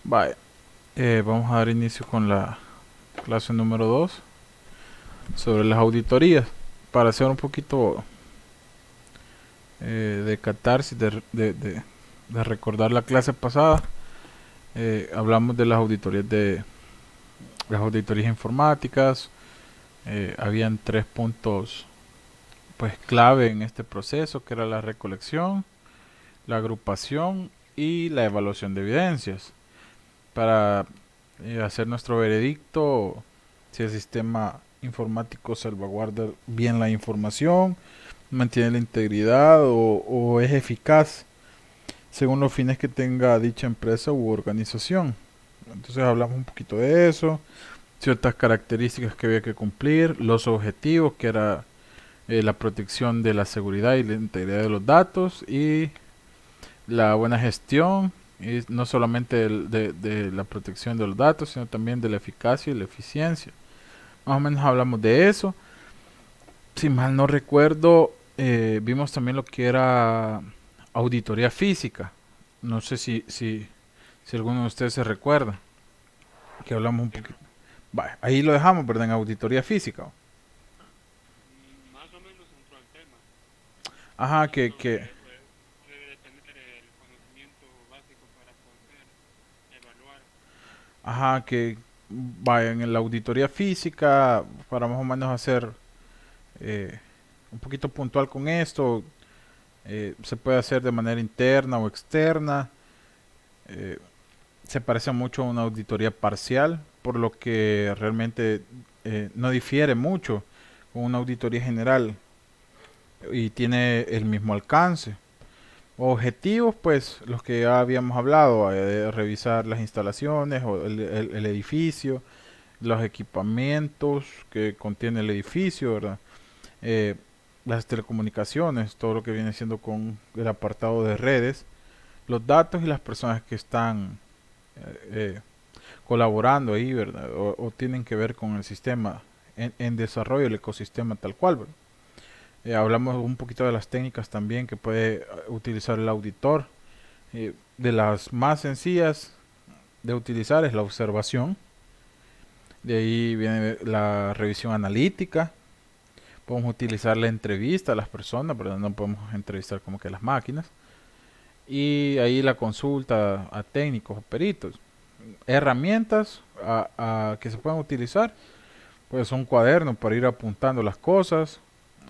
Vale, vamos a dar inicio con la clase número 2 sobre las auditorías. Para hacer un poquito de catarsis, de recordar la clase pasada, hablamos de las auditorías informáticas. Habían tres puntos pues clave en este proceso, que era la recolección, la agrupación y la evaluación de evidencias. Para hacer nuestro veredicto, si el sistema informático salvaguarda bien la información, mantiene la integridad o es eficaz según los fines que tenga dicha empresa u organización. Entonces hablamos un poquito de eso, ciertas características que había que cumplir, los objetivos, que era la protección de la seguridad y la integridad de los datos, y la buena gestión, y no solamente de la protección de los datos, sino también de la eficacia y la eficiencia. Más o menos hablamos de eso. Si mal no recuerdo, vimos también lo que era auditoría física. No sé si alguno de ustedes se recuerda, que hablamos un Sí, poquito. Vale, ahí lo dejamos, ¿verdad? En auditoría física. más o menos entró al tema. Ajá, Y uno debe de tener el conocimiento básico para poder evaluar. ajá, que vaya en la auditoría física, para más o menos hacer eh, un poquito puntual con esto. Se puede hacer de manera interna o externa. eh, Se parece mucho a una auditoría parcial, por lo que realmente no difiere mucho con una auditoría general y tiene el mismo alcance. Objetivos, pues los que ya habíamos hablado, revisar las instalaciones o el edificio, los equipamientos que contiene el edificio, ¿verdad? Eh, las telecomunicaciones, todo lo que viene siendo con el apartado de redes, los datos y las personas que están eh, colaborando ahí, ¿verdad? O tienen que ver con el sistema en desarrollo, el ecosistema tal cual, ¿verdad? Hablamos un poquito de las técnicas también que puede utilizar el auditor. De las más sencillas de utilizar es la observación. De ahí viene la revisión analítica. Podemos utilizar la entrevista a las personas, pero no podemos entrevistar como que a las máquinas. Y ahí la consulta a técnicos o peritos. Herramientas que se pueden utilizar, pues un cuaderno para ir apuntando las cosas,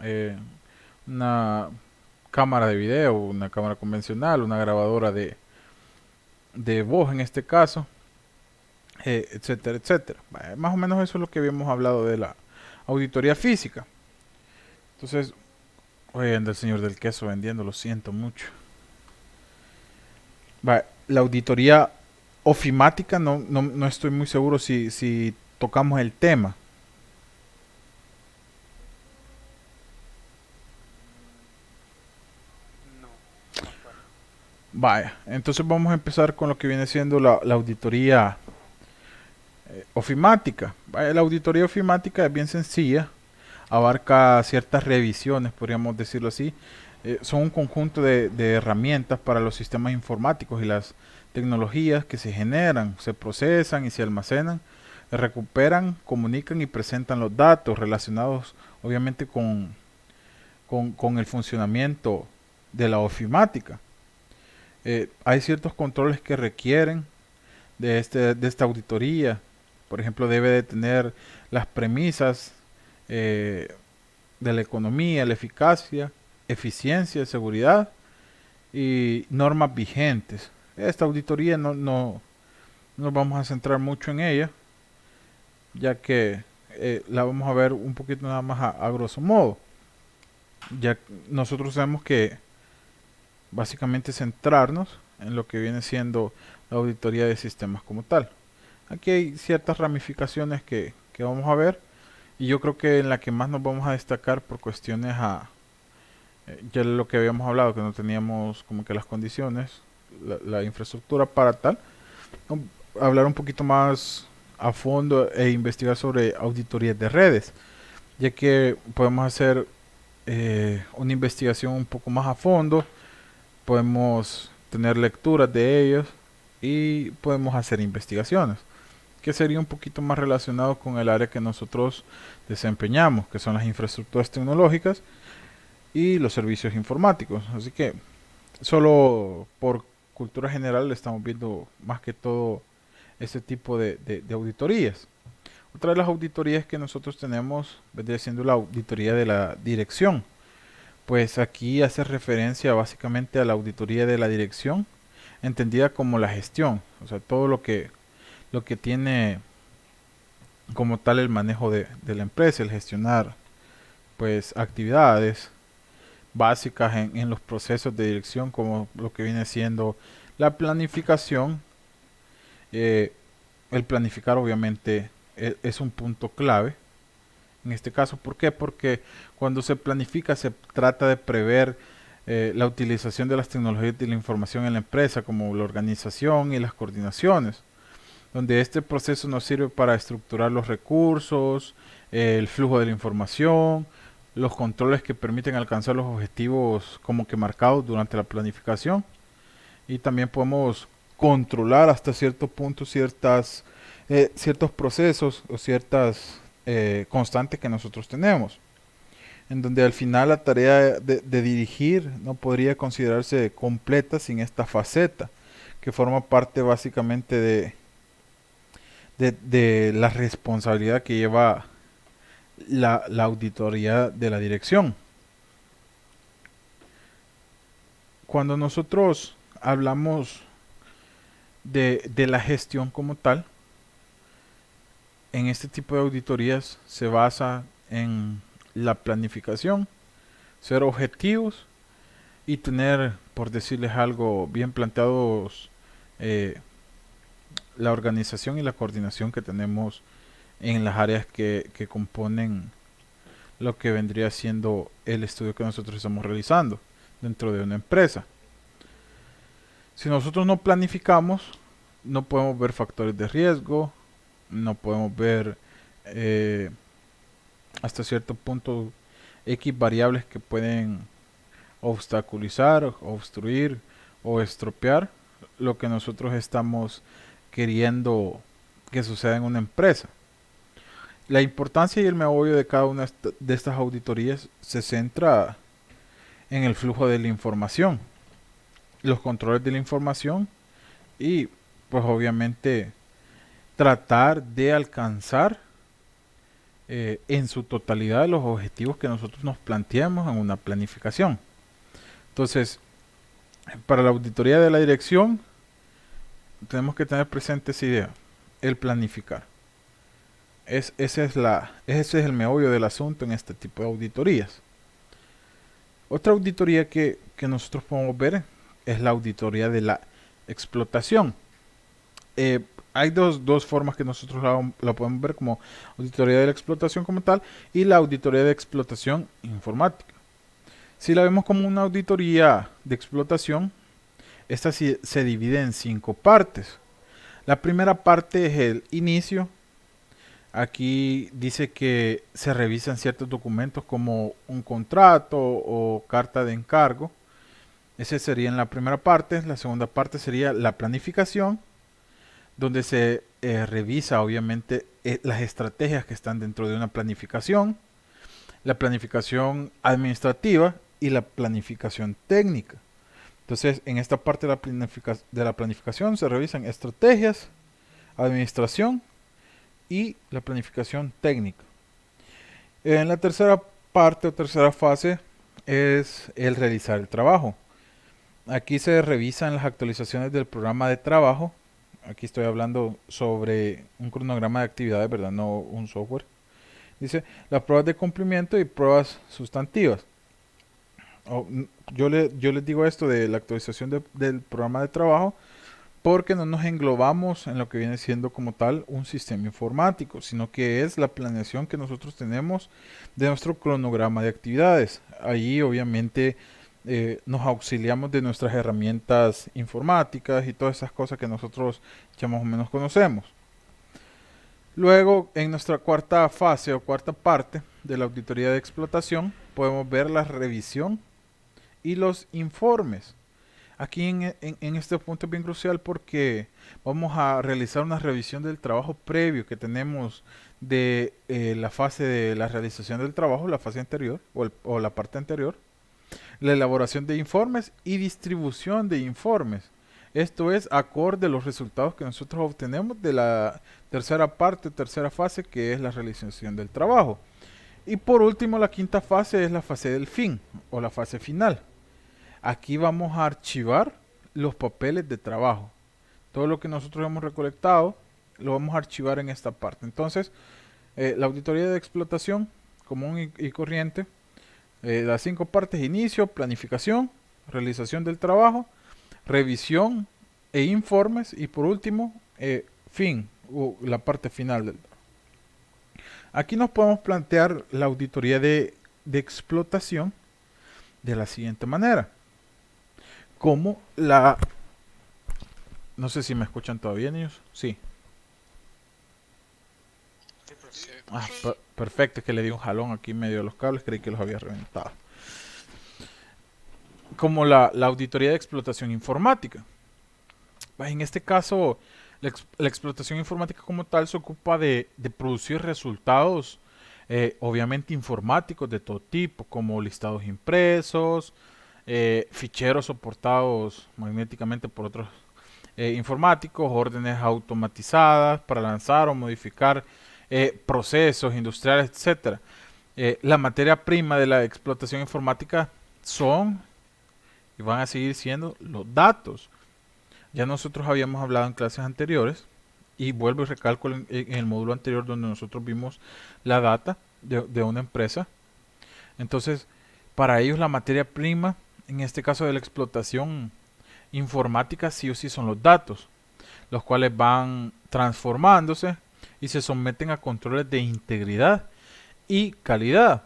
eh, una cámara de video, una cámara convencional, una grabadora de voz en este caso, etcétera, etcétera. Más o menos eso es lo que habíamos hablado de la auditoría física. Entonces, oye, anda el señor del queso vendiendo, lo siento mucho. La auditoría ofimática, no estoy muy seguro si tocamos el tema. No, no me acuerdo. Vaya, entonces vamos a empezar con lo que viene siendo la auditoría ofimática. Vaya, la auditoría ofimática es bien sencilla, abarca ciertas revisiones, podríamos decirlo así. Son un conjunto de herramientas para los sistemas informáticos y las tecnologías que se generan, se procesan y se almacenan, recuperan, comunican y presentan los datos relacionados obviamente con el funcionamiento de la ofimática. Hay ciertos controles que requieren de esta auditoría. Por ejemplo, debe de tener las premisas eh, de la economía, la eficacia, eficiencia, seguridad y normas vigentes. Esta auditoría no nos vamos a centrar mucho en ella, ya que la vamos a ver un poquito nada más a grosso modo. Ya nosotros tenemos que básicamente centrarnos en lo que viene siendo la auditoría de sistemas como tal. Aquí hay ciertas ramificaciones que vamos a ver, y yo creo que en la que más nos vamos a destacar por cuestiones ya lo que habíamos hablado, que no teníamos como que las condiciones, la infraestructura para tal, hablar un poquito más a fondo e investigar sobre auditorías de redes, ya que podemos hacer una investigación un poco más a fondo, podemos tener lecturas de ellos, y podemos hacer investigaciones, que sería un poquito más relacionado con el área que nosotros desempeñamos, que son las infraestructuras tecnológicas y los servicios informáticos. Así que solo por cultura general estamos viendo más que todo ese tipo de auditorías. Otra de las auditorías que nosotros tenemos vendría siendo la auditoría de la dirección. Pues aquí hace referencia básicamente a la auditoría de la dirección, entendida como la gestión, o sea, todo lo que tiene como tal el manejo de la empresa, el gestionar pues actividades básicas en los procesos de dirección, como lo que viene siendo la planificación. eh, el planificar obviamente es un punto clave en este caso. ¿Por qué? Porque cuando se planifica se trata de prever la utilización de las tecnologías de la información en la empresa, como la organización y las coordinaciones, donde este proceso nos sirve para estructurar los recursos, el flujo de la información, los controles que permiten alcanzar los objetivos como que marcados durante la planificación, y también podemos controlar hasta cierto punto ciertos procesos o ciertas constantes que nosotros tenemos, en donde al final la tarea de dirigir no podría considerarse completa sin esta faceta, que forma parte básicamente de la responsabilidad que lleva la auditoría de la dirección. Cuando nosotros hablamos de la gestión como tal, en este tipo de auditorías se basa en la planificación, ser objetivos y tener, por decirles algo, bien planteados eh, la organización y la coordinación que tenemos en las áreas que componen lo que vendría siendo el estudio que nosotros estamos realizando dentro de una empresa. Si nosotros no planificamos, no podemos ver factores de riesgo, no podemos ver eh, hasta cierto punto X variables que pueden obstaculizar, obstruir o estropear lo que nosotros estamos queriendo que suceda en una empresa. La importancia y el meollo de cada una de estas auditorías se centra en el flujo de la información, los controles de la información y pues obviamente tratar de alcanzar en su totalidad los objetivos que nosotros nos planteamos en una planificación. Entonces, para la auditoría de la dirección tenemos que tener presente esa idea, el planificar. Ese es el meollo del asunto en este tipo de auditorías. Otra auditoría que nosotros podemos ver es la auditoría de la explotación. Eh, Hay dos formas que nosotros la podemos ver, como auditoría de la explotación como tal y la auditoría de explotación informática. Si la vemos como una auditoría de explotación, esta se divide en 5 partes. La primera parte es el inicio. Aquí dice que se revisan ciertos documentos como un contrato o carta de encargo. Ese sería en la primera parte. La segunda parte sería la planificación, donde se revisa obviamente las estrategias que están dentro de una planificación, la planificación administrativa y la planificación técnica. Entonces, en esta parte de la planificación se revisan estrategias, administración y la planificación técnica. En la tercera parte o tercera fase es el realizar el trabajo. Aquí se revisan las actualizaciones del programa de trabajo. Aquí estoy hablando sobre un cronograma de actividades, ¿verdad? No un software. Dice las pruebas de cumplimiento y pruebas sustantivas. Yo les digo esto de la actualización del programa de trabajo porque no nos englobamos en lo que viene siendo como tal un sistema informático, sino que es la planeación que nosotros tenemos de nuestro cronograma de actividades. Ahí obviamente nos auxiliamos de nuestras herramientas informáticas y todas esas cosas que nosotros ya más o menos conocemos. Luego, en nuestra cuarta fase o cuarta parte de la auditoría de explotación, podemos ver la revisión y los informes. Aquí en este punto es bien crucial porque vamos a realizar una revisión del trabajo previo que tenemos de la fase de la realización del trabajo, la fase anterior o la parte anterior, la elaboración de informes y distribución de informes. Esto es acorde a los resultados que nosotros obtenemos de la tercera parte, tercera fase, que es la realización del trabajo. Y por último, la quinta fase es la fase del fin o la fase final. Aquí vamos a archivar los papeles de trabajo. Todo lo que nosotros hemos recolectado lo vamos a archivar en esta parte. Entonces, la auditoría de explotación común y corriente, las 5 partes: inicio, planificación, realización del trabajo, revisión e informes, y por último, fin, o la parte final del. Aquí nos podemos plantear la auditoría de explotación de la siguiente manera. Como la... No sé si me escuchan todavía, niños. Sí. Sí, profe. Ah, perfecto, es que le di un jalón aquí en medio de los cables, creí que los había reventado. Como la auditoría de explotación informática. En este caso, la explotación informática como tal se ocupa de producir resultados, obviamente informáticos de todo tipo, como listados impresos, ficheros soportados magnéticamente por otros informáticos, órdenes automatizadas para lanzar o modificar procesos industriales, etcétera. La materia prima de la explotación informática son y van a seguir siendo los datos. Ya nosotros habíamos hablado en clases anteriores, y vuelvo y recalco en el módulo anterior donde nosotros vimos la data de una empresa. Entonces, para ellos la materia prima, en este caso de la explotación informática, sí o sí son los datos, los cuales van transformándose y se someten a controles de integridad y calidad.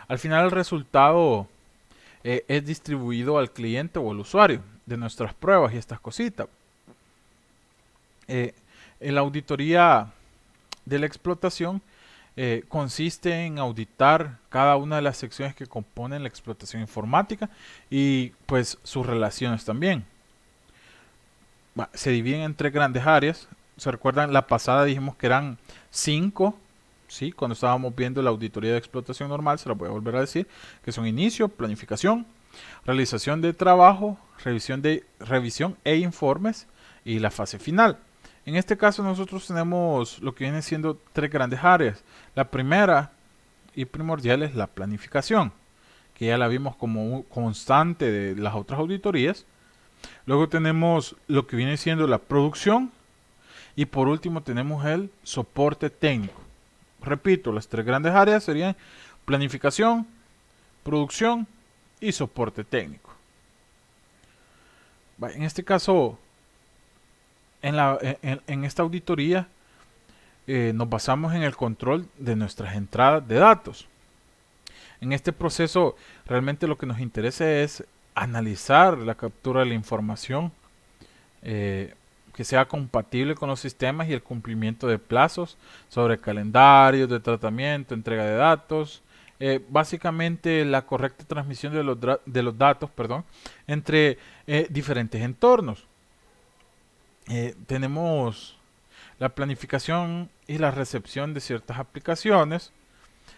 Al final el resultado es distribuido al cliente o al usuario de nuestras pruebas y estas cositas. Eh, en la auditoría de la explotación consiste en auditar cada una de las secciones que componen la explotación informática y pues sus relaciones también. Se dividen en 3 grandes áreas. ¿Se recuerdan? La pasada dijimos que eran 5, ¿sí? Cuando estábamos viendo la auditoría de explotación normal, se la voy a volver a decir, que son inicio, planificación, realización de trabajo, revisión e informes, y la fase final. En este caso nosotros tenemos lo que viene siendo 3 grandes áreas. La primera y primordial es la planificación, que ya la vimos como constante de las otras auditorías. Luego tenemos lo que viene siendo la producción, y por último tenemos el soporte técnico. Repito, las 3 grandes áreas serían planificación, producción y soporte técnico. En este caso, en esta auditoría nos basamos en el control de nuestras entradas de datos. En este proceso realmente lo que nos interesa es analizar la captura de la información, que sea compatible con los sistemas y el cumplimiento de plazos sobre calendarios de tratamiento, entrega de datos, básicamente la correcta transmisión de los datos, perdón, entre diferentes entornos. Tenemos la planificación y la recepción de ciertas aplicaciones.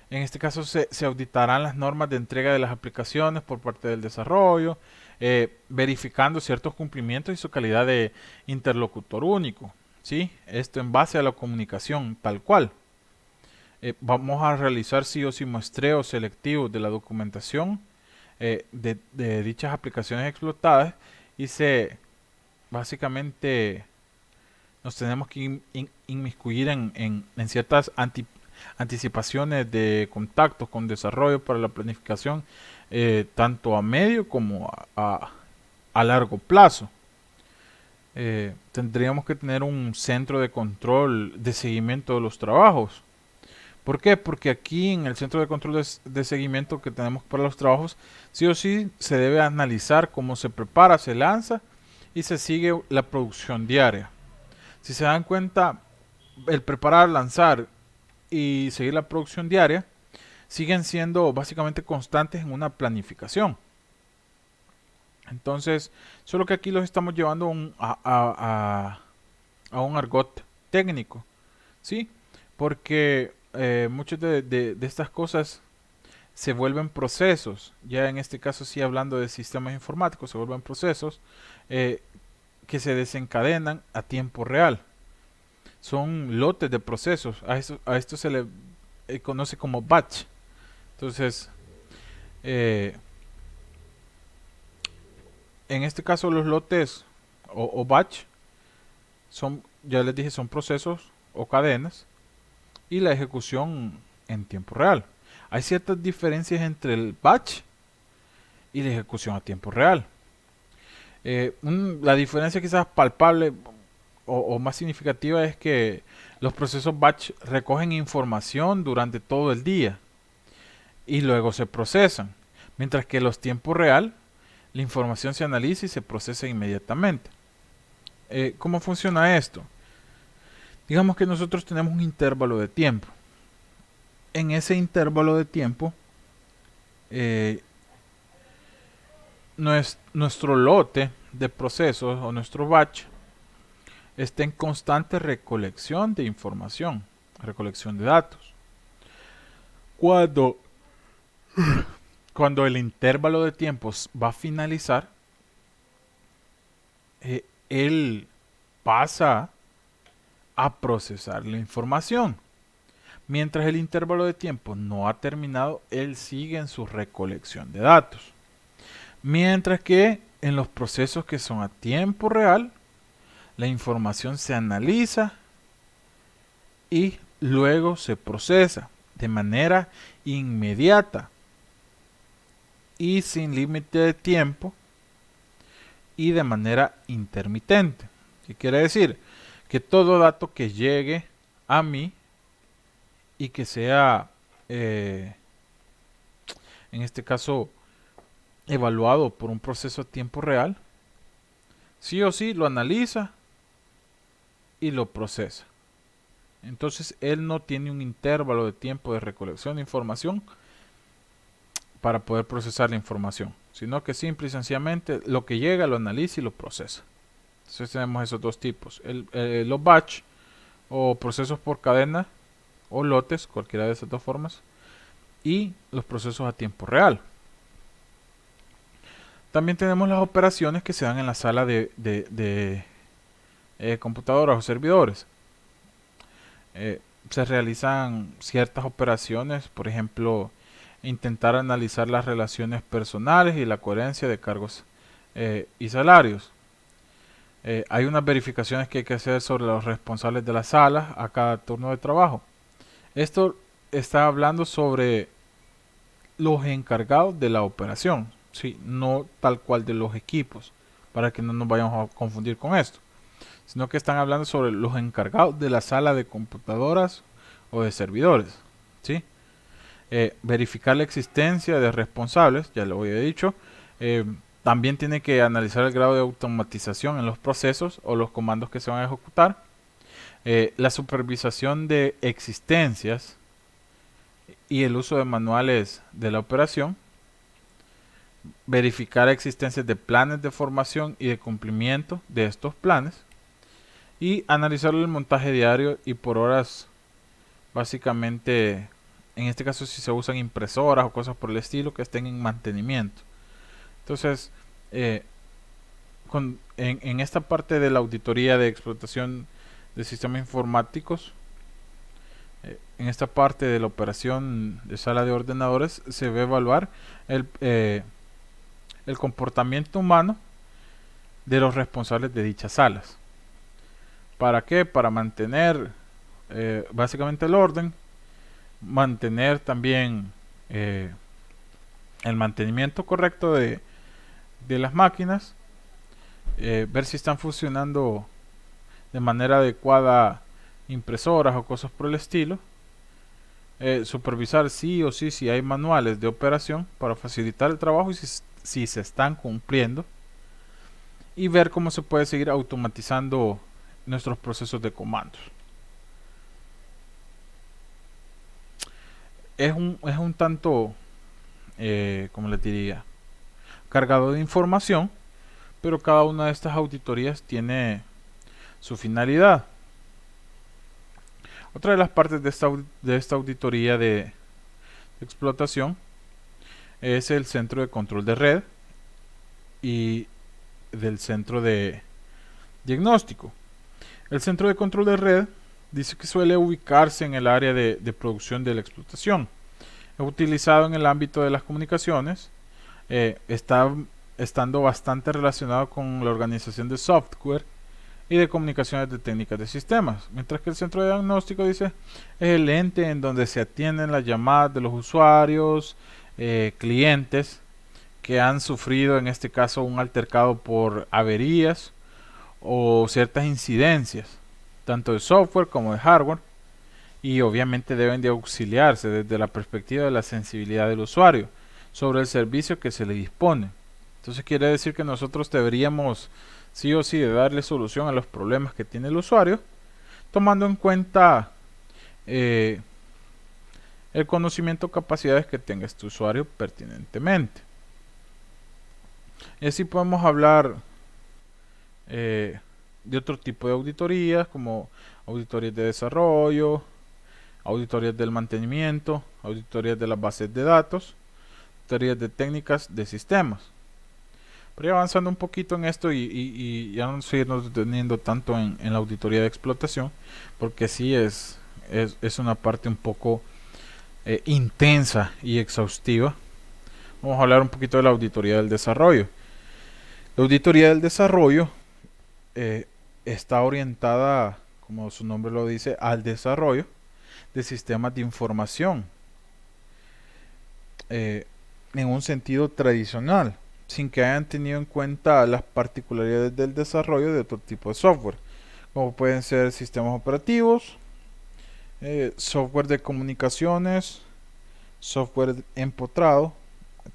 En este caso se auditarán las normas de entrega de las aplicaciones por parte del desarrollo, verificando ciertos cumplimientos y su calidad de interlocutor único, ¿sí? Esto en base a la comunicación tal cual. Vamos a realizar sí o sí muestreos selectivos de la documentación de dichas aplicaciones explotadas, y básicamente nos tenemos que inmiscuir en ciertas anticipaciones de contactos con desarrollo para la planificación, tanto a medio como a largo plazo. Tendríamos que tener un centro de control de seguimiento de los trabajos. ¿Por qué? Porque aquí en el centro de control de seguimiento que tenemos para los trabajos, sí o sí se debe analizar cómo se prepara, se lanza y se sigue la producción diaria. Si se dan cuenta, el preparar, lanzar y seguir la producción diaria siguen siendo básicamente constantes en una planificación. Entonces, solo que aquí los estamos llevando a un argot técnico, ¿sí? Porque muchas de estas cosas se vuelven procesos. Ya en este caso, sí, hablando de sistemas informáticos, se vuelven procesos eh, que se desencadenan a tiempo real. Son lotes de procesos. A esto se le conoce como batch. Entonces, eh, en este caso los lotes o batch son, ya les dije, son procesos o cadenas y la ejecución en tiempo real. Hay ciertas diferencias entre el batch y la ejecución a tiempo real. La diferencia quizás palpable o más significativa es que los procesos batch recogen información durante todo el día y luego se procesan, mientras que los tiempos real, la información se analiza y se procesa inmediatamente. ¿Cómo funciona esto? Digamos que nosotros tenemos un intervalo de tiempo. En ese intervalo de tiempo, eh, nuestro lote de procesos o nuestro batch está en constante recolección de información, recolección de datos. Cuando, cuando el intervalo de tiempos va a finalizar, él pasa a procesar la información. Mientras el intervalo de tiempo no ha terminado, él sigue en su recolección de datos. Mientras que en los procesos que son a tiempo real, la información se analiza y luego se procesa de manera inmediata y sin límite de tiempo y de manera intermitente. ¿Qué quiere decir? Que todo dato que llegue a mí y que sea, en este caso, evaluado por un proceso a tiempo real, sí o sí lo analiza y lo procesa. Entonces él no tiene un intervalo de tiempo de recolección de información para poder procesar la información, sino que simple y sencillamente lo que llega lo analiza y lo procesa. Entonces tenemos esos dos tipos, los batch o procesos por cadena o lotes, cualquiera de esas dos formas, y los procesos a tiempo real. También tenemos las operaciones que se dan en la sala de computadoras o servidores. Se realizan ciertas operaciones, por ejemplo, intentar analizar las relaciones personales y la coherencia de cargos y salarios. Hay unas verificaciones que hay que hacer sobre los responsables de la sala a cada turno de trabajo. Esto está hablando sobre los encargados de la operación, sí, no tal cual de los equipos, para que no nos vayamos a confundir con esto, sino que están hablando sobre los encargados de la sala de computadoras o de servidores, ¿sí? Verificar la existencia de responsables, ya lo había dicho. También tiene que analizar el grado de automatización en los procesos o los comandos que se van a ejecutar. La supervisación de existencias y el uso de manuales de la operación. Verificar existencias de planes de formación y de cumplimiento de estos planes. Y analizar el montaje diario y por horas, básicamente, en este caso si se usan impresoras o cosas por el estilo que estén en mantenimiento. Entonces, en esta parte de la auditoría de explotación de sistemas informáticos, en esta parte de la operación de sala de ordenadores, se va a evaluar el comportamiento humano de los responsables de dichas salas. ¿Para qué? Para mantener básicamente el orden, mantener también el mantenimiento correcto de las máquinas, ver si están funcionando de manera adecuada impresoras o cosas por el estilo, supervisar sí o sí si hay manuales de operación para facilitar el trabajo y si se están cumpliendo, y ver cómo se puede seguir automatizando nuestros procesos de comandos. Es un tanto, como les diría, cargado de información, pero cada una de estas auditorías tiene su finalidad. Otra de las partes de esta auditoría de explotación es el centro de control de red y del centro de diagnóstico. El centro de control de red dice que suele ubicarse en el área de producción de la explotación. Es utilizado en el ámbito de las comunicaciones, estando bastante relacionado con la organización de software y de comunicaciones de técnicas de sistemas, mientras que el centro de diagnóstico dice es el ente en donde se atienden las llamadas de los usuarios, clientes que han sufrido en este caso un altercado por averías o ciertas incidencias, tanto de software como de hardware, y obviamente deben de auxiliarse desde la perspectiva de la sensibilidad del usuario sobre el servicio que se le dispone. Entonces quiere decir que nosotros deberíamos sí o sí de darle solución a los problemas que tiene el usuario, tomando en cuenta eh, el conocimiento o capacidades que tenga este usuario pertinentemente. Y así podemos hablar de otro tipo de auditorías, como auditorías de desarrollo, auditorías del mantenimiento, auditorías de las bases de datos, auditorías de técnicas de sistemas. Pero ya avanzando un poquito en esto y ya no seguirnos deteniendo tanto en la auditoría de explotación, porque sí es una parte un poco intensa y exhaustiva. Vamos a hablar un poquito de la auditoría del desarrollo. La auditoría del desarrollo eh, está orientada, como su nombre lo dice, al desarrollo de sistemas de información en un sentido tradicional, sin que hayan tenido en cuenta las particularidades del desarrollo de otro tipo de software, como pueden ser sistemas operativos, software de comunicaciones, software empotrado,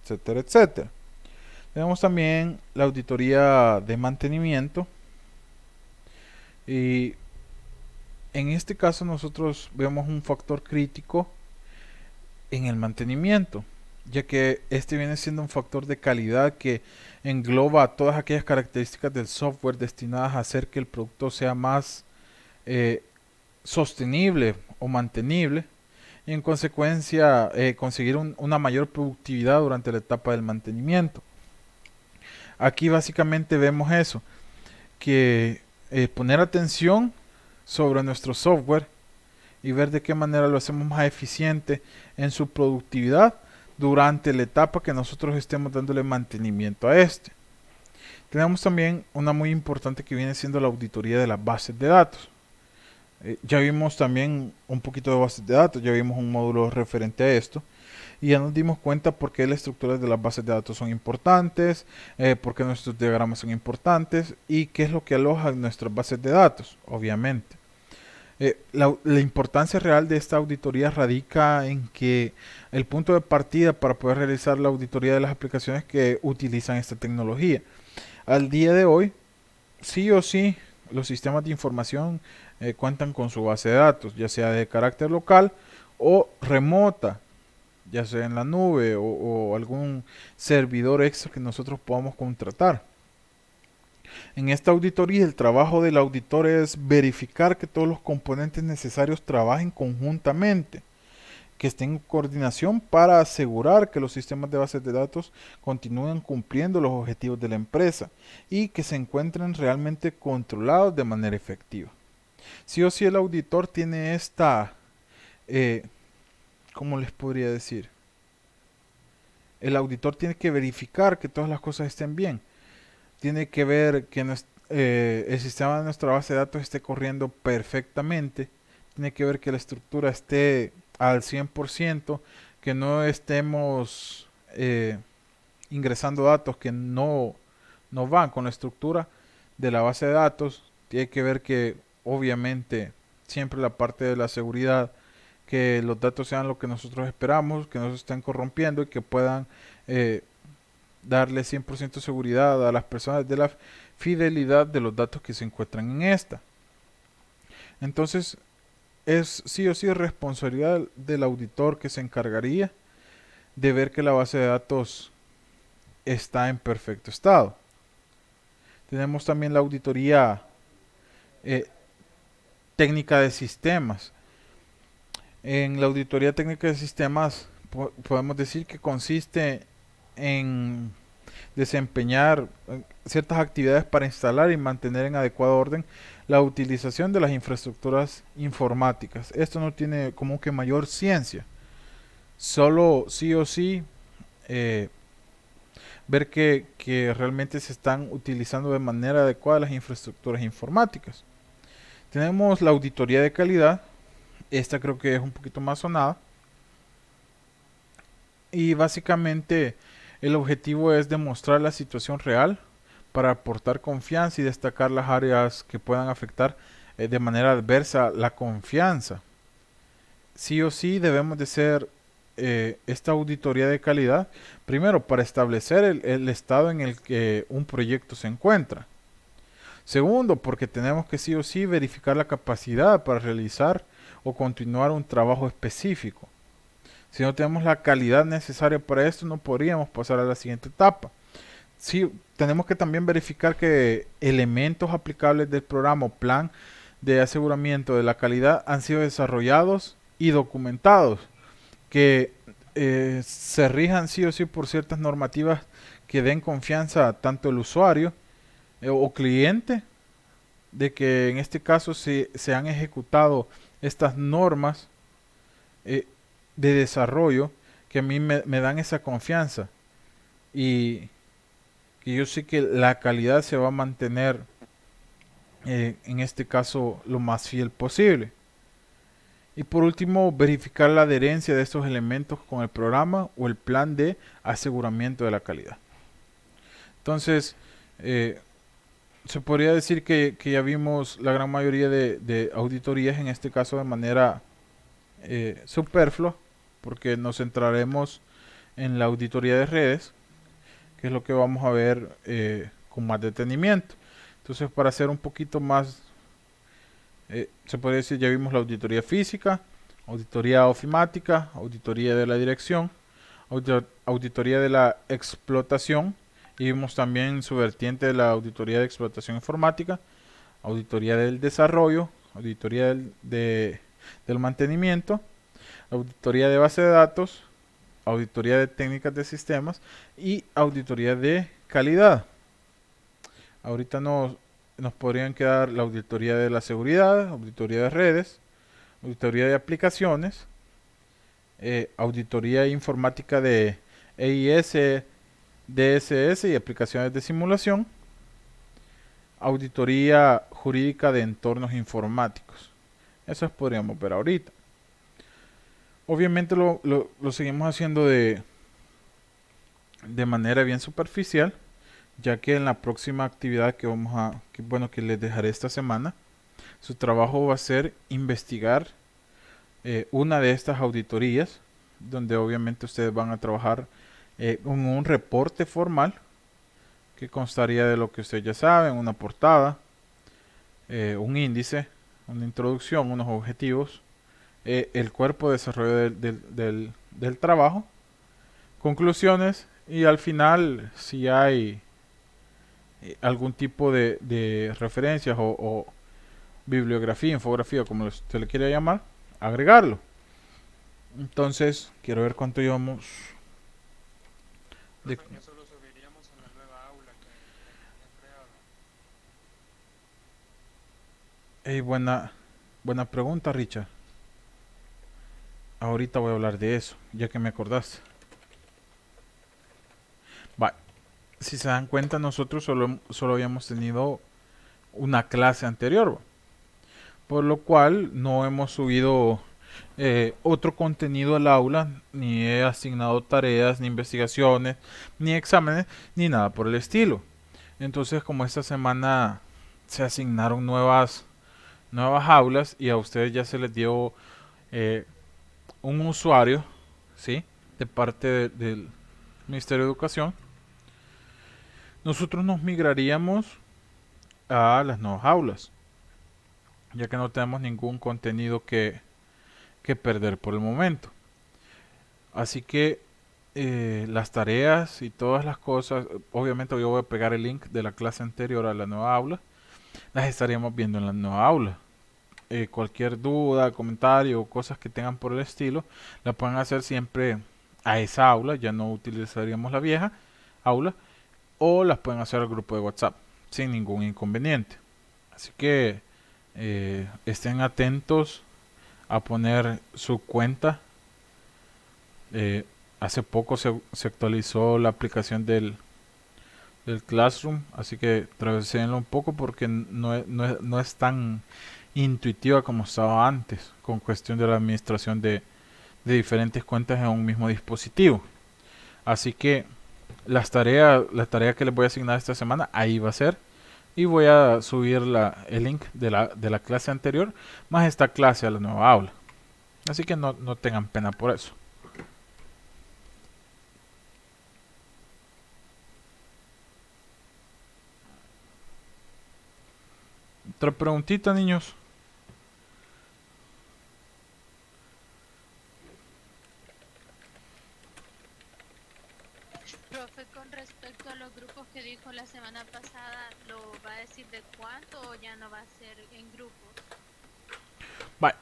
etcétera, etcétera. Tenemos también la auditoría de mantenimiento y en este caso nosotros vemos un factor crítico en el mantenimiento, ya que este viene siendo un factor de calidad que engloba todas aquellas características del software destinadas a hacer que el producto sea más eh, sostenible o mantenible y en consecuencia conseguir una mayor productividad durante la etapa del mantenimiento. Aquí básicamente vemos eso, que poner atención sobre nuestro software y ver de qué manera lo hacemos más eficiente en su productividad durante la etapa que nosotros estemos dándole mantenimiento a este. Tenemos también una muy importante que viene siendo la auditoría de las bases de datos. Ya vimos también un poquito de bases de datos, ya vimos un módulo referente a esto y ya nos dimos cuenta por qué las estructuras de las bases de datos son importantes, por qué nuestros diagramas son importantes y qué es lo que aloja en nuestras bases de datos, obviamente. La importancia real de esta auditoría radica en que el punto de partida para poder realizar la auditoría de las aplicaciones que utilizan esta tecnología. Al día de hoy, sí o sí, los sistemas de información cuentan con su base de datos, ya sea de carácter local o remota, ya sea en la nube o algún servidor extra que nosotros podamos contratar. En esta auditoría el trabajo del auditor es verificar que todos los componentes necesarios trabajen conjuntamente, que estén en coordinación para asegurar que los sistemas de bases de datos continúen cumpliendo los objetivos de la empresa y que se encuentren realmente controlados de manera efectiva. Sí o sí el auditor tiene esta, ¿cómo les podría decir? El auditor tiene que verificar que todas las cosas estén bien. Tiene que ver que el sistema de nuestra base de datos esté corriendo perfectamente. Tiene que ver que la estructura esté al 100%, que no estemos ingresando datos que no van con la estructura de la base de datos. Tiene que ver que obviamente siempre la parte de la seguridad, que los datos sean lo que nosotros esperamos, que no se estén corrompiendo y que puedan darle 100% seguridad a las personas de la fidelidad de los datos que se encuentran en esta. Entonces, es sí o sí responsabilidad del auditor que se encargaría de ver que la base de datos está en perfecto estado. Tenemos también la auditoría eh, técnica de sistemas. En la auditoría técnica de sistemas podemos decir que consiste en desempeñar ciertas actividades para instalar y mantener en adecuado orden la utilización de las infraestructuras informáticas. Esto no tiene como que mayor ciencia, solo sí o sí eh, ver que realmente se están utilizando de manera adecuada las infraestructuras informáticas. Tenemos la auditoría de calidad, esta creo que es un poquito más sonada, y básicamente el objetivo es demostrar la situación real para aportar confianza y destacar las áreas que puedan afectar de manera adversa la confianza. Sí o sí debemos de hacer esta auditoría de calidad, primero para establecer el estado en el que un proyecto se encuentra. Segundo, porque tenemos que sí o sí verificar la capacidad para realizar o continuar un trabajo específico. Si no tenemos la calidad necesaria para esto, no podríamos pasar a la siguiente etapa. Sí, tenemos que también verificar que elementos aplicables del programa o plan de aseguramiento de la calidad han sido desarrollados y documentados, que se rijan sí o sí por ciertas normativas que den confianza a tanto el usuario o cliente, de que en este caso se han ejecutado estas normas eh, de desarrollo que a mí me dan esa confianza y que yo sé que la calidad se va a mantener en este caso lo más fiel posible. Y por último, verificar la adherencia de estos elementos con el programa o el plan de aseguramiento de la calidad. Entonces, se podría decir que ya vimos la gran mayoría de auditorías, en este caso de manera superflua, porque nos centraremos en la auditoría de redes, que es lo que vamos a ver con más detenimiento. Entonces, para hacer un poquito más, se podría decir, ya vimos la auditoría física, auditoría ofimática, auditoría de la dirección, auditoría de la explotación, y vimos también su vertiente de la auditoría de explotación informática, auditoría del desarrollo, auditoría del mantenimiento, auditoría de base de datos, auditoría de técnicas de sistemas y auditoría de calidad. Ahorita nos podrían quedar la auditoría de la seguridad, auditoría de redes, auditoría de aplicaciones, auditoría informática de EIS, DSS y aplicaciones de simulación, auditoría jurídica de entornos informáticos. Eso podríamos ver ahorita. Obviamente lo seguimos haciendo de manera bien superficial, ya que en la próxima actividad que les dejaré esta semana, su trabajo va a ser investigar una de estas auditorías, donde obviamente ustedes van a trabajar con un reporte formal que constaría de lo que ustedes ya saben, una portada, un índice, una introducción, unos objetivos, el cuerpo de desarrollo del trabajo, conclusiones y al final si hay algún tipo de referencias o bibliografía, infografía, como se le quiere llamar, agregarlo. Entonces, quiero ver cuánto llevamos. De... Profesor, que solo subiríamos en la nueva aula que han creado. Hey, buena pregunta, Richard. Ahorita voy a hablar de eso, ya que me acordaste. Va, si se dan cuenta, nosotros solo habíamos tenido una clase anterior, por lo cual no hemos subido otro contenido al aula, ni he asignado tareas, ni investigaciones, ni exámenes, ni nada por el estilo. Entonces, como esta semana se asignaron nuevas aulas y a ustedes ya se les dio eh, un usuario, ¿sí? De parte del Ministerio de Educación, nosotros nos migraríamos a las nuevas aulas, ya que no tenemos ningún contenido que perder por el momento. Así que las tareas y todas las cosas, obviamente yo voy a pegar el link de la clase anterior a la nueva aula, las estaríamos viendo en la nueva aula. Cualquier duda, comentario o cosas que tengan por el estilo, la pueden hacer siempre a esa aula, ya no utilizaríamos la vieja aula, o las pueden hacer al grupo de WhatsApp sin ningún inconveniente. Así que estén atentos a poner su cuenta. Eh, Hace poco se actualizó la aplicación del Classroom, así que traveseenlo un poco porque no es tan intuitiva como estaba antes, con cuestión de la administración de diferentes cuentas en un mismo dispositivo. Así que la tarea que les voy a asignar esta semana, ahí va a ser. Y voy a subir el link de la clase anterior, más esta clase a la nueva aula. Así que no tengan pena por eso. Otra preguntita, niños. Profe, con respecto a los grupos que dijo la semana pasada, ¿lo va a decir de cuánto o ya no va a ser en grupos? Vale,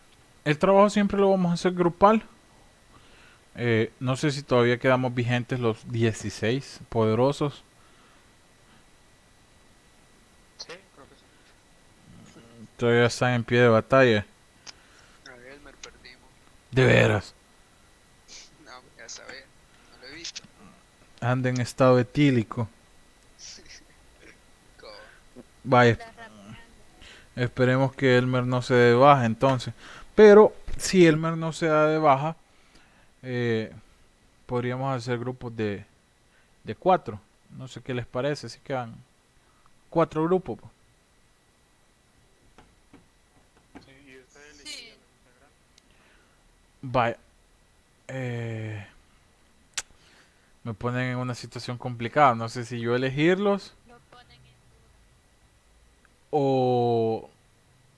el trabajo siempre lo vamos a hacer grupal. No sé si todavía quedamos vigentes los 16 poderosos. Sí, creo que sí. Todavía están en pie de batalla. A Elmer perdimos. De veras. No, ya sabes, no lo he visto. Anda en estado etílico. Co- Vaya, Anda rapeando. esperemos que Elmer no se dé de baja entonces. Pero si Elmer no se da de baja, eh, podríamos hacer grupos de 4. No sé qué les parece, si quedan 4 grupos, po. Sí, y usted elegía Sí, los integrantes. Vaya, eh, me ponen en una situación complicada. No sé si yo elegirlos lo ponen en duda. o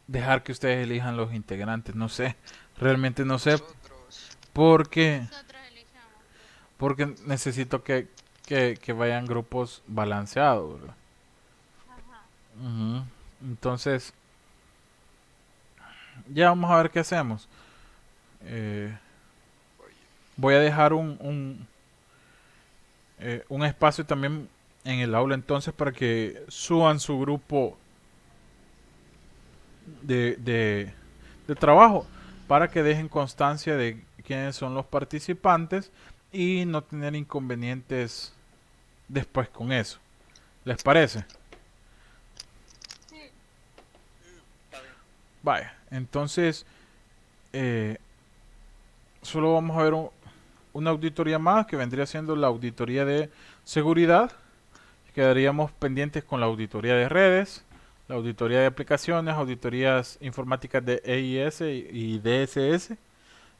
dejar que ustedes elijan los integrantes. No sé, realmente no sé Nosotros, porque, Nosotros elijamos, profe. porque necesito que vayan grupos balanceados, ¿verdad? Ajá. Ujú. Entonces, ya vamos a ver qué hacemos. Eh, oye, Voy a dejar un espacio también en el aula entonces para que suban su grupo de, de, de trabajo, para que dejen constancia de quiénes son los participantes y no tener inconvenientes después con eso. ¿Les parece? Sí. Está bien. Vaya, entonces eh, solo vamos a ver una auditoría más que vendría siendo la auditoría de seguridad. Quedaríamos pendientes con la auditoría de redes, la auditoría de aplicaciones, auditorías informáticas de EIS y DSS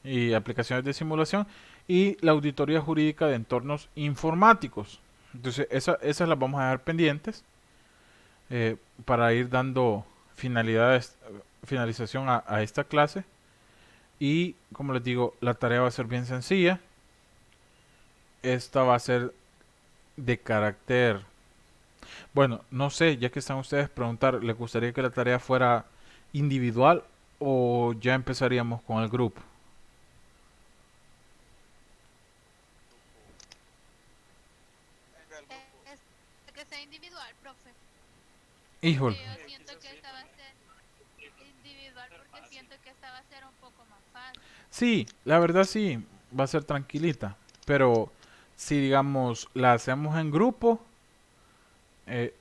y aplicaciones de simulación y la auditoría jurídica de entornos informáticos. Entonces, esas las vamos a dejar pendientes para ir dando finalización a esta clase. Y como les digo, la tarea va a ser bien sencilla. Esta va a ser de carácter. Bueno, no sé, ya que están ustedes preguntar, ¿les gustaría que la tarea fuera individual o ya empezaríamos con el grupo? grupo. Venga, el grupo. Es que sea individual, profe. Híjole. Porque yo Sí, siento que sí, esta va a ser individual ser porque fácil. siento que esta va a ser un poco más fácil. Sí, la verdad sí, va a ser tranquilita. Pero si digamos la hacemos en grupo, eh,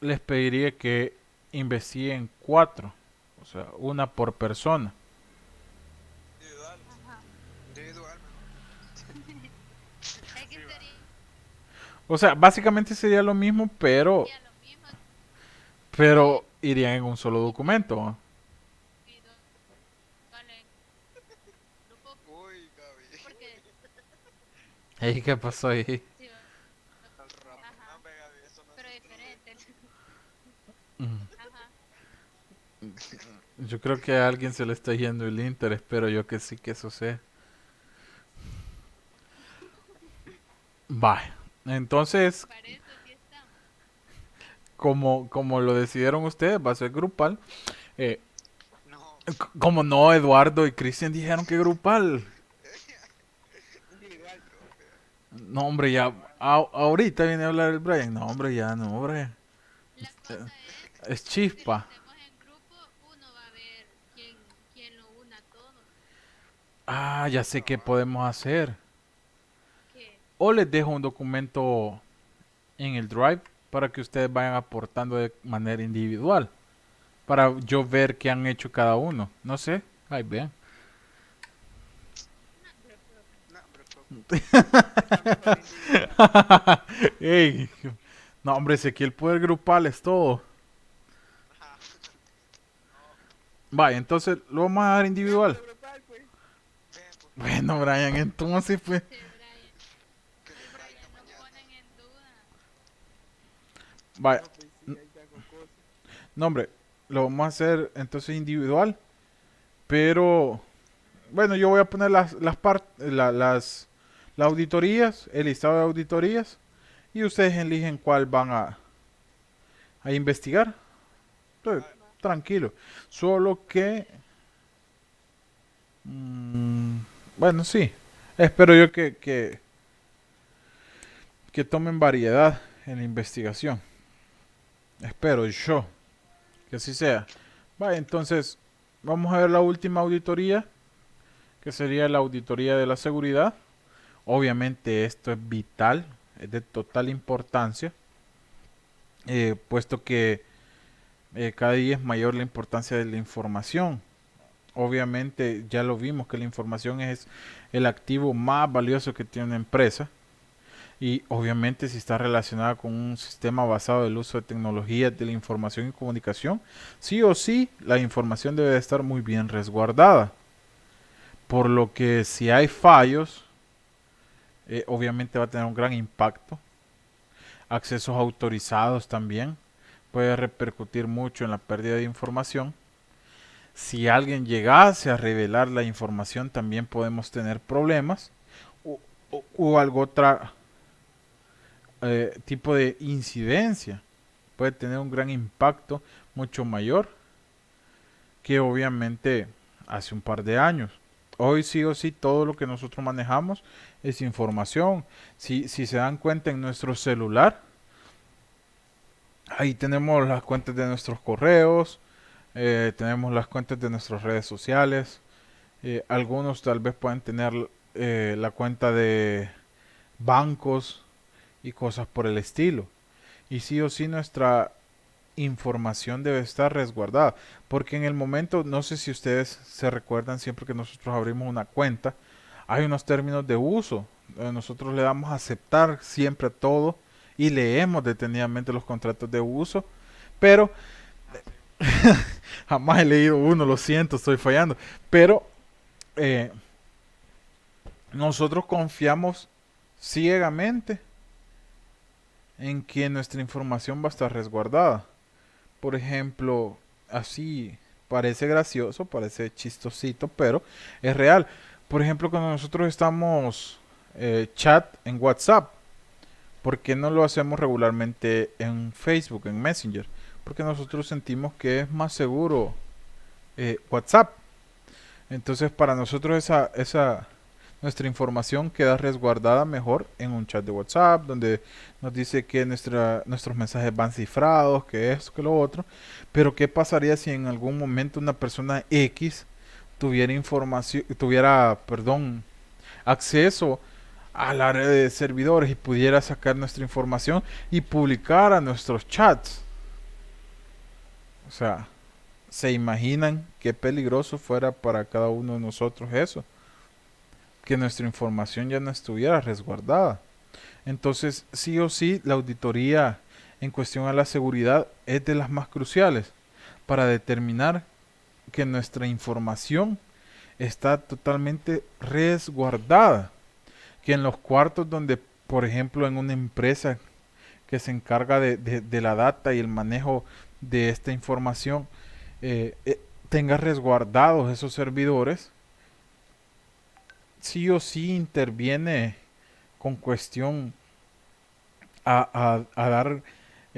les pediría que investiguen 4. O sea, una por persona. Individual. Ajá. Individual mejor. Es Sí, que va. sería O sea, básicamente sería lo mismo, lo mismo pero que irían en un solo documento, ¿va? individual en grupo Uy, Gaby. porque Ey, ¿qué pasó ahí? sí, Al rap. No, ajá, hombre, Gaby, eso no se pero incluye. diferente. Mm, Ajá. Yo creo que a alguien se le está yendo el Inter, espero yo que sí que eso sea. Vaya. Entonces, Para eso sí estamos. como lo decidieron ustedes, va a ser grupal. Eh, No, como no, Eduardo y Cristian dijeron que grupal. individual, profe. No, hombre, ya. Ahorita viene a hablar el Brian. No, hombre, ya no, hombre. La Eh, cosa es Es que si lo chispa. hacemos en grupo, uno va a ver quién lo una todo. Ah, ya sé qué Cabal. podemos hacer. Que O les dejo un documento en el Drive para que ustedes vayan aportando de manera individual. Para yo ver qué han hecho cada uno. No sé. Ay, vean. no, hombre, profe. No, hombre, profe. Está mejor individual. Ey. No, hombre, Ezequiel, poder grupal es todo. Ajá. No, Vaya, entonces lo vamos a dar individual. Veámoslo grupal, pues. vea, pues, Bueno, Brian, entonces pues. Dice Brian. que Al se traiga Brian lo mañana. ponen en duda. Vaya. No, pues sí, ahí está jocoso. No, hombre, lo vamos a hacer entonces individual. Pero, bueno, yo voy a poner las auditorías, el listado de auditorías. Y ustedes eligen cuál van a investigar. Entonces, Vale. tranquilo. Solo que, bueno, sí. Espero yo que tomen variedad en la investigación. Espero yo que así sea. Vale, entonces, vamos a ver la última auditoría, que sería la auditoría de la seguridad. Obviamente esto es vital, es de total importancia, puesto que cada día es mayor la importancia de la información. Obviamente ya lo vimos que la información es el activo más valioso que tiene una empresa y obviamente si está relacionada con un sistema basado en el uso de tecnologías de la información y comunicación, sí o sí la información debe de estar muy bien resguardada. Por lo que si hay fallos, obviamente va a tener un gran impacto. Accesos autorizados también puede repercutir mucho en la pérdida de información. Si alguien llegase a revelar la información, también podemos tener problemas o algo otra tipo de incidencia. Puede tener un gran impacto mucho mayor que obviamente hace un par de años. Hoy sí o sí todo lo que nosotros manejamos es información. Si se dan cuenta en nuestro celular, ahí tenemos las cuentas de nuestros correos, tenemos las cuentas de nuestras redes sociales. Algunos tal vez pueden tener la cuenta de bancos y cosas por el estilo. Y sí o sí nuestra información debe estar resguardada. Porque en el momento, no sé si ustedes se recuerdan, siempre que nosotros abrimos una cuenta, hay unos términos de uso. Nosotros le damos a aceptar siempre todo y leemos detenidamente los contratos de uso. Pero Ah, sí. jamás he leído uno, lo siento, estoy fallando. Pero eh, nosotros confiamos ciegamente en que nuestra información va a estar resguardada. Por ejemplo, así parece gracioso, parece chistosito, pero es real. Por ejemplo, cuando nosotros estamos chat en WhatsApp, ¿por qué no lo hacemos regularmente en Facebook, en Messenger? Porque nosotros sentimos que es más seguro WhatsApp. Entonces, para nosotros nuestra información queda resguardada mejor en un chat de WhatsApp, donde nos dice que nuestros mensajes van cifrados, que esto, que lo otro. Pero ¿qué pasaría si en algún momento una persona X perdón, acceso a la red de servidores y pudiera sacar nuestra información y publicar a nuestros chats? O sea, ¿se imaginan qué peligroso fuera para cada uno de nosotros eso? Que nuestra información ya no estuviera resguardada. Entonces, sí o sí, la auditoría en cuestión a la seguridad es de las más cruciales para determinar que nuestra información está totalmente resguardada. Que en los cuartos donde, por ejemplo, en una empresa que se encarga de la data y el manejo de esta información, tenga resguardados esos servidores, sí o sí interviene con cuestión a dar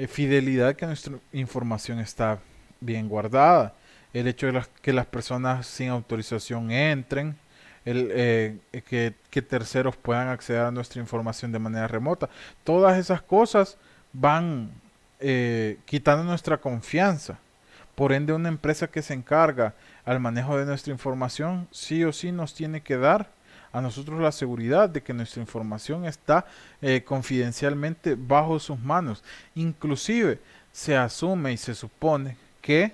fidelidad que nuestra información está bien guardada. El hecho de que las personas sin autorización entren, que terceros puedan acceder a nuestra información de manera remota. Todas esas cosas van quitando nuestra confianza. Por ende, una empresa que se encarga al manejo de nuestra información, sí o sí nos tiene que dar a nosotros la seguridad de que nuestra información está confidencialmente bajo sus manos. Inclusive se asume y se supone que,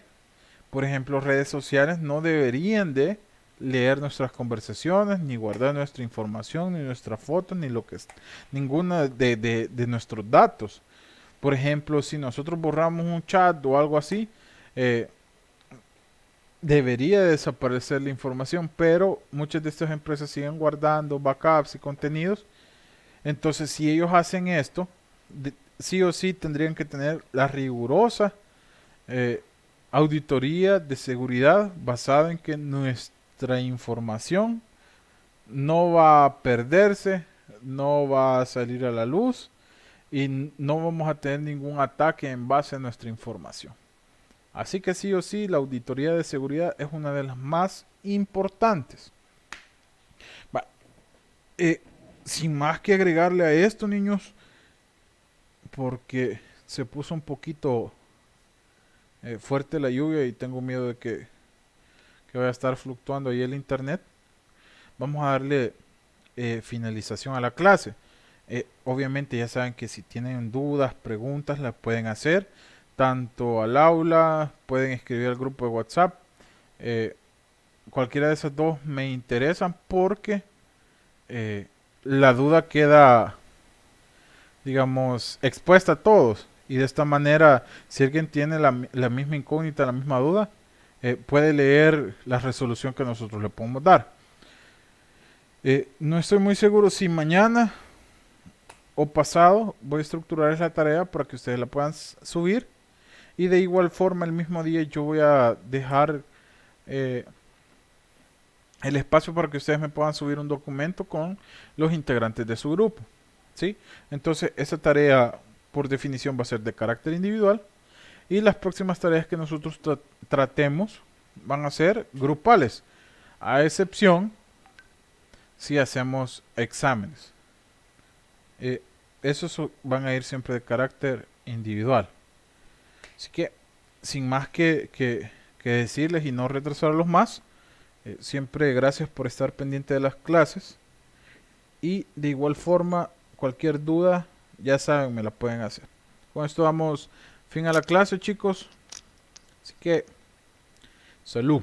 por ejemplo, redes sociales no deberían de leer nuestras conversaciones, ni guardar nuestra información, ni nuestras fotos, ni lo que es, ninguna de nuestros datos. Por ejemplo, si nosotros borramos un chat o algo así, eh, debería desaparecer la información, pero muchas de estas empresas siguen guardando backups y contenidos. Entonces, si ellos hacen esto, sí o sí tendrían que tener la rigurosa eh, auditoría de seguridad basada en que nuestra información no va a perderse, no va a salir a la luz y no vamos a tener ningún ataque en base a nuestra información. Así que sí o sí, la auditoría de seguridad es una de las más importantes. Va, eh, sin más que agregarle a esto, niños, porque se puso un poquito fuerte la lluvia y tengo miedo de que vaya a estar fluctuando ahí el internet. Vamos a darle finalización a la clase. Obviamente ya saben que si tienen dudas, preguntas, las pueden hacer tanto al aula, pueden escribir al grupo de WhatsApp. Cualquiera de esas dos me interesan porque la duda queda, digamos, expuesta a todos. Y de esta manera, si alguien tiene la misma incógnita, la misma duda, puede leer la resolución que nosotros le podemos dar. No estoy muy seguro si mañana o pasado voy a estructurar la tarea para que ustedes la puedan subir. Y de igual forma, el mismo día yo voy a dejar el espacio para que ustedes me puedan subir un documento con los integrantes de su grupo. ¿Sí? Entonces, esa tarea por definición va a ser de carácter individual. Y las próximas tareas que nosotros tratemos van a ser grupales. A excepción si hacemos exámenes. Esos van a ir siempre de carácter individual. Así que, sin más que decirles y no retrasarlos más, siempre gracias por estar pendiente de las clases. Y de igual forma, cualquier duda, ya saben, me la pueden hacer. Con esto damos fin a la clase, chicos. Así que, salud.